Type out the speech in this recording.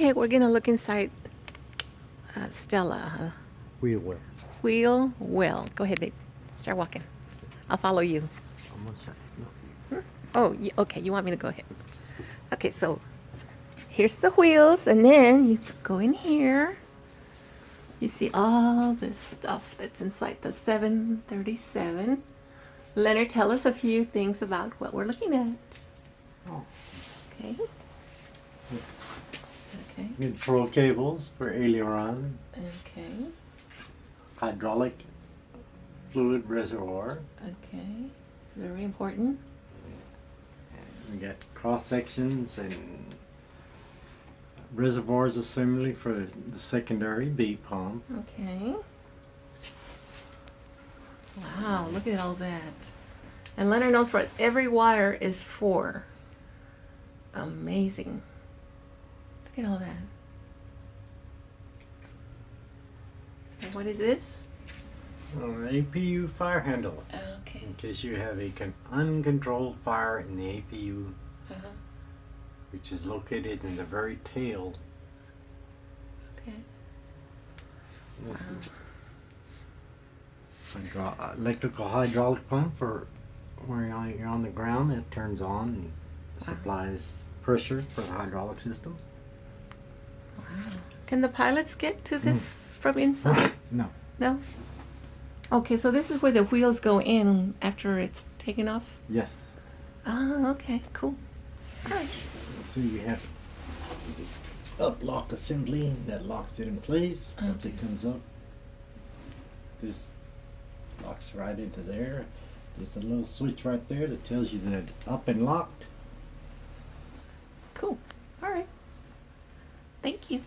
Okay, we're gonna look inside Stella. Wheel well. Wheel well. Go ahead, babe. Start walking. I'll follow you. I'm gonna say no. Oh, okay. You want me to go ahead? Okay, so here's the wheels, and then you go in here. You see all this stuff that's inside the 737. Leonard, tell us a few things about what we're looking at. Oh. Okay. Okay. Control cables for aileron. Okay. Hydraulic fluid reservoir. Okay. It's very important. We got cross sections and reservoirs assembly for the secondary bead pump. Okay. Wow, look at all that. And Leonard knows what every wire is for. Amazing. Look at all that. And what is this? APU fire handle. Okay. In case you have a uncontrolled fire in the APU, which is located in the very tail. Okay. This is electrical hydraulic pump for where you're on the ground. It turns on and supplies pressure for the hydraulic system. Wow. Can the pilots get to this from inside? No. No? Okay, so this is where the wheels go in after it's taken off? Yes. Oh, okay, cool. All right. So you have up lock assembly that locks it in place. Once it comes up, this locks right into there. There's a little switch right there that tells you that it's up and locked. Cool. All right. Thank you.